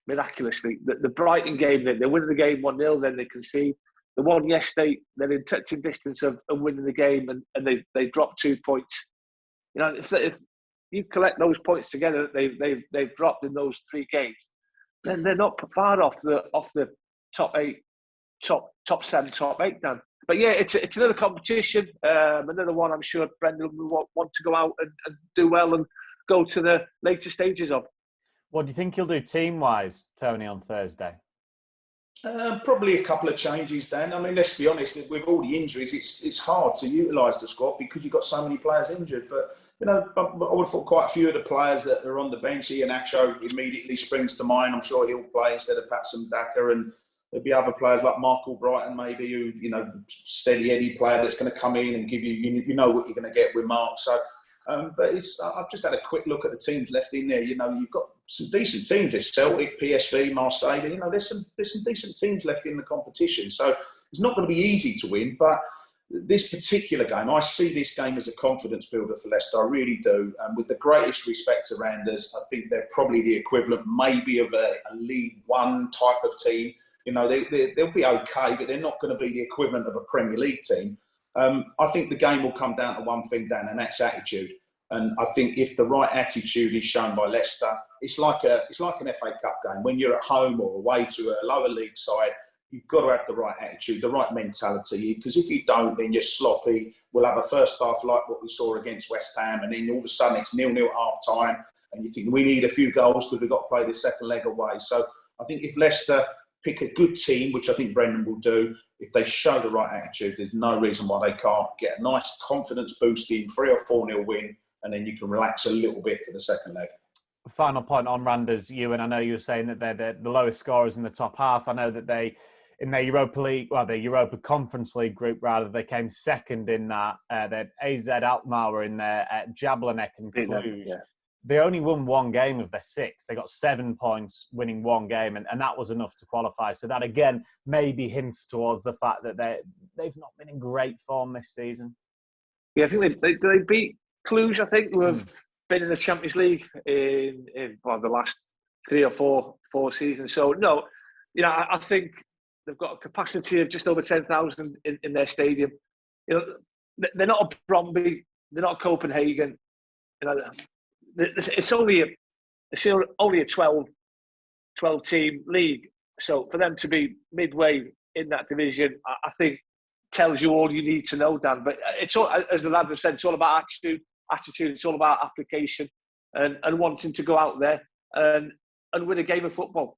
miraculously. The Brighton game, they're winning the game 1-0, then they concede. The one yesterday, they're in touching distance of winning the game, and they dropped 2 points if you collect those points together that they've dropped in those 3 games, then they're not far off the top 8, top 7, top 8, Dan. But yeah, it's another competition, another one I'm sure Brendan will want to go out and do well and go to the later stages of. What do you think he'll do team-wise, Tony, on Thursday? Probably a couple of changes, Dan. I mean, let's be honest, with all the injuries, it's hard to utilise the squad because you've got so many players injured. But, I would have thought quite a few of the players that are on the bench. Iheanacho immediately springs to mind. I'm sure he'll play instead of Patson Daka. And there'll be other players like Michael Brighton, maybe, who, steady Eddie player that's going to come in and give you, you know what you're going to get with Mark. So, but I've just had a quick look at the teams left in there. You've got some decent teams. There's Celtic, PSV, Marseille. There's some decent teams left in the competition. So it's not going to be easy to win. But this particular game, I see this game as a confidence builder for Leicester. I really do. And with the greatest respect to Randers, I think they're probably the equivalent maybe of a League One type of team. They'll be okay, but they're not going to be the equivalent of a Premier League team. I think the game will come down to one thing, Dan, and that's attitude. And I think if the right attitude is shown by Leicester, it's like an FA Cup game. When you're at home or away to a lower league side, you've got to have the right attitude, the right mentality. Because if you don't, then you're sloppy. We'll have a first half like what we saw against West Ham, and then all of a sudden it's 0-0 at half time, and you think we need a few goals because we've got to play the second leg away. So I think if Leicester pick a good team, which I think Brendan will do, if they show the right attitude, there's no reason why they can't get a nice confidence boosting 3 or 4-0 win, and then you can relax a little bit for the second leg. Final point on Randers, Ewan. I know you were saying that they're the lowest scorers in the top half. I know that they, in their Europa League, the Europa Conference League group, rather, they came second in that. They had AZ Alkmaar were in there, Jablonec and Cluj. Yeah. They only won 1 game of their 6. They got 7 points winning 1 game, and that was enough to qualify. So that, again, maybe hints towards the fact that they've not been in great form this season. Yeah, I think they beat Cluj, I think, who have been in the Champions League in the last 3 or 4 seasons. So, no, I think they've got a capacity of just over 10,000 in their stadium. They're not a Bromby, they're not a Copenhagen. It's only a 12 team league. So for them to be midway in that division, I think tells you all you need to know, Dan. But it's all, as the lads have said, it's all about attitude. It's all about application and wanting to go out there and win a game of football.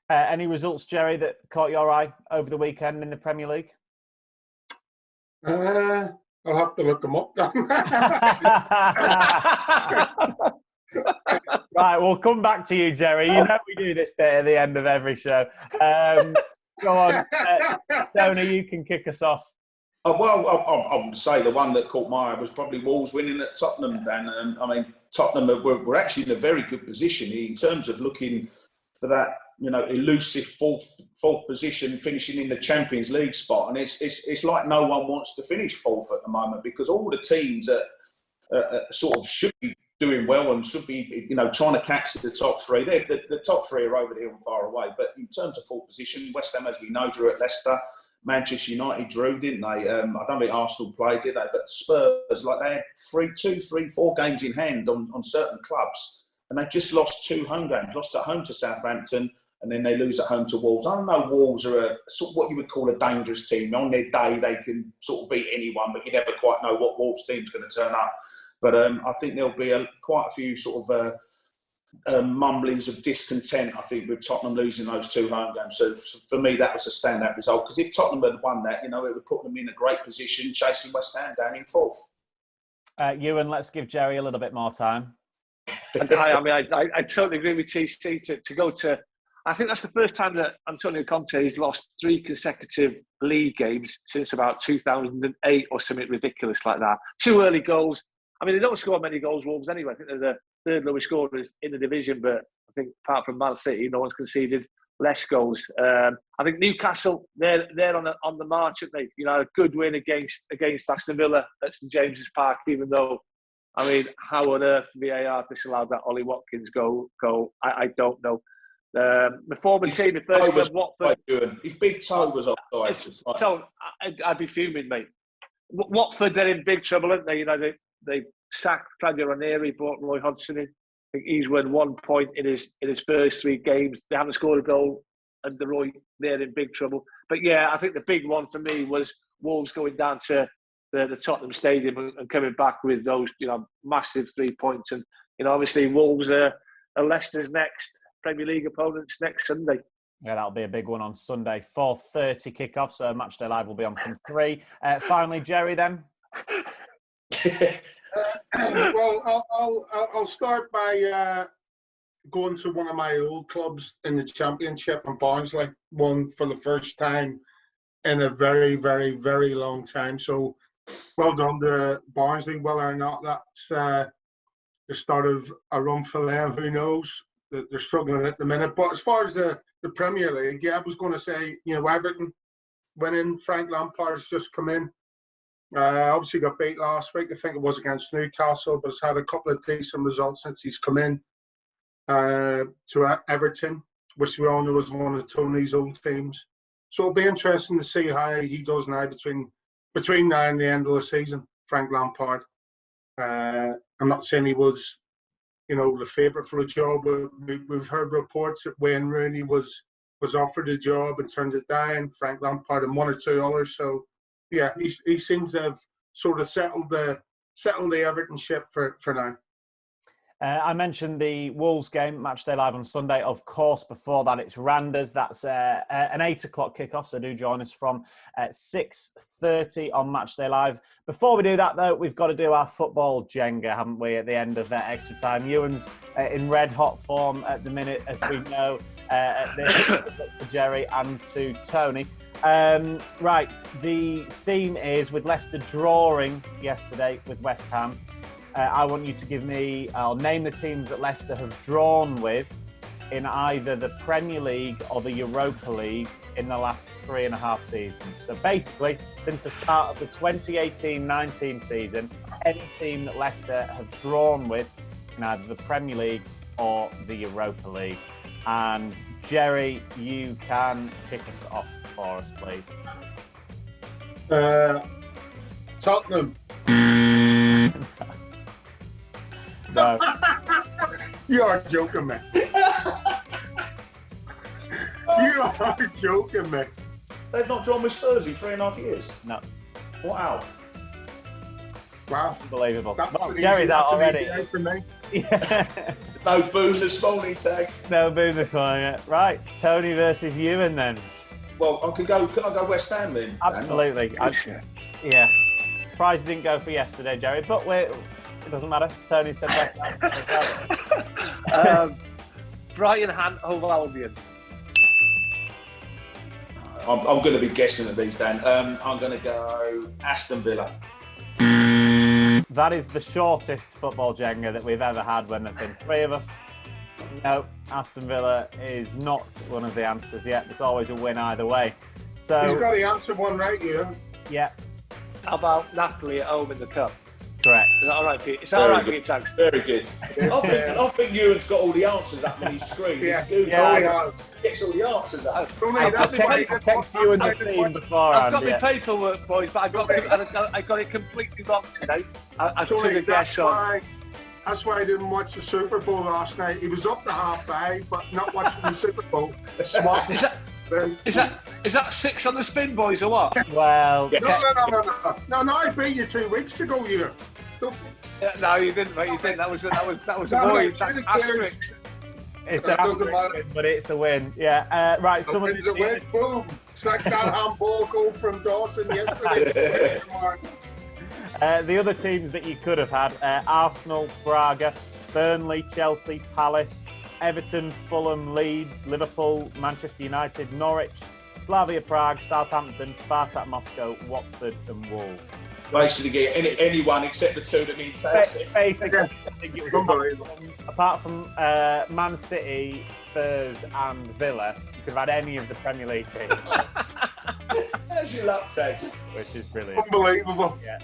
Any results, Gerry, that caught your eye over the weekend in the Premier League? I'll have to look them up, Dan. Right, we'll come back to you, Gerry. You know we do this bit at the end of every show. Go on, Tony, you can kick us off. I would say the one that caught my eye was probably Wolves winning at Tottenham, Dan. Tottenham were actually in a very good position in terms of looking for that, elusive fourth position, finishing in the Champions League spot. And it's like no one wants to finish fourth at the moment because all the teams that sort of should be doing well and should be, trying to catch the top 3. The top 3 are over the hill and far away. But in terms of fourth position, West Ham, as we know, drew at Leicester. Manchester United drew, didn't they? I don't think Arsenal played, did they? But Spurs, they had 4 games in hand on certain clubs. And they just lost 2 home games. Lost at home to Southampton, and then they lose at home to Wolves. I know Wolves are a sort of what you would call a dangerous team. On their day, they can sort of beat anyone, but you never quite know what Wolves team's going to turn up. But I think there'll be quite a few sort of mumblings of discontent, I think, with Tottenham losing those 2 home games. So for me, that was a standout result. Because if Tottenham had won that, it would put them in a great position, chasing West Ham down in 4th. Ewan, let's give Gerry a little bit more time. I totally agree with TC to go to. I think that's the first time that Antonio Conte has lost 3 consecutive league games since about 2008 or something ridiculous like that. 2 early goals. They don't score many goals, Wolves, anyway. I think they're the 3rd lowest scorers in the division, but I think apart from Man City, no one's conceded less goals. I think Newcastle, they're on the march, aren't they? A good win against Aston Villa at St James's Park, even though, how on earth VAR disallowed that Ollie Watkins goal? I don't know. The former team, the first club, Watford. His big toe was offside. So I'd be fuming, mate. Watford, they're in big trouble, aren't they? They sacked Claudio Ranieri, brought Roy Hodgson in. I think he's won 1 point in his first 3 games. They haven't scored a goal under Roy. They're in big trouble. But yeah, I think the big one for me was Wolves going down to the Tottenham Stadium and coming back with those, massive 3 points. And, obviously Wolves are Leicester's next Premier League opponents next Sunday. Yeah, that'll be a big one on Sunday. 4:30 kickoff, so Matchday Live will be on from 3. Finally, Gerry, then. Well, I'll start by going to one of my old clubs in the Championship, and Barnsley won for the first time in a very, very, very long time. So, well done to Barnsley. Whether or not that's the start of a run for them, who knows? They're struggling at the minute. But as far as the Premier League, yeah, I was going to say, Everton winning. Frank Lampard's just come in. Obviously got beat last week. I think it was against Newcastle, but has had a couple of decent results since he's come in to Everton, which we all know is one of Tony's old teams. So it'll be interesting to see how he does now between now and the end of the season. Frank Lampard. I'm not saying he was, the favourite for a job, but we've heard reports that Wayne Rooney was offered a job and turned it down. Frank Lampard and 1 or 2 others. So yeah, he seems to have sort of settled the Everton ship for now. I mentioned the Wolves game, Matchday Live on Sunday. Of course, before that, it's Randers. That's an 8 o'clock kickoff, so do join us from 6:30 on Matchday Live. Before we do that, though, we've got to do our football Jenga, haven't we, at the end of extra time. Iwan's in red-hot form at the minute, as we know, to Gerry and to Tony. Right, the theme is, with Leicester drawing yesterday with West Ham, I want you to I'll name the teams that Leicester have drawn with in either the Premier League or the Europa League in the last 3.5 seasons. So basically, since the start of the 2018-19 season, any team that Leicester have drawn with in either the Premier League or the Europa League. And Gerry, you can kick us off for us, please. Tottenham. No. You are joking me. You are joking me. They've not drawn with Spurs in 3.5 years. No. Wow. Wow. Unbelievable. That's Well, Gerry's out already. For me. Yeah. No boom this morning, Tags. No boom this one yet. Right, Tony versus Ewan then. Well, can I go West Ham then? Absolutely. Yeah. Surprised you didn't go for yesterday, Gerry, but it doesn't matter. Tony said West Ham. Brighton, Hove Albion. I'm going to be guessing at these, Dan. I'm going to go Aston Villa. That is the shortest football Jenga that we've ever had when there have been 3 of us. No, Aston Villa is not one of the answers yet. There's always a win either way. So he's got the answer one right here. Yeah. How about Napoli at home in the cup? Correct. Is that all right, Pete? Is that all right, Pete, Tags? Very good. I think Ewan's got all the answers up on his screen. Yeah. He gets all the answers up. I text you in the theme beforehand. I've got my paperwork, boys, but I got it completely wrong today. I took a guess on. That's why I didn't watch the Super Bowl last night. He was up to 5:30, but not watching the Super Bowl. Smart. Is that 6 on the spin, boys, or what? Well, No, I beat you 2 weeks ago, you. No, you didn't, mate. You didn't. That was a void. That's asterisk. It's an asterisk win, but it's a win. Yeah. Right. It's a win. Boom. It's like that handball goal from Dawson yesterday. The other teams that you could have had: Arsenal, Braga, Burnley, Chelsea, Palace, Everton, Fulham, Leeds, Liverpool, Manchester United, Norwich, Slavia Prague, Southampton, Spartak Moscow, Watford and Wolves. Basically get anyone except the 2 that need taxes. Basically, I think it was unbelievable. Apart from Man City, Spurs and Villa, you could have had any of the Premier League teams. How's your luck, Tags? Which is brilliant. Unbelievable. Yeah.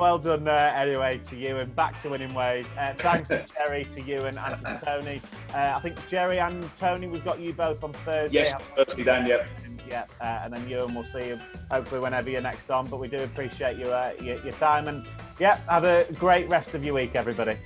Well done anyway to you, and back to winning ways. Thanks to Gerry, to Ewan and to Tony. I think Gerry and Tony, we've got you both on Thursday. Yes, Thursday, Dan, yeah. Yeah, and then Ewan, we'll see you hopefully whenever you're next on. But we do appreciate your time, and yeah, have a great rest of your week, everybody.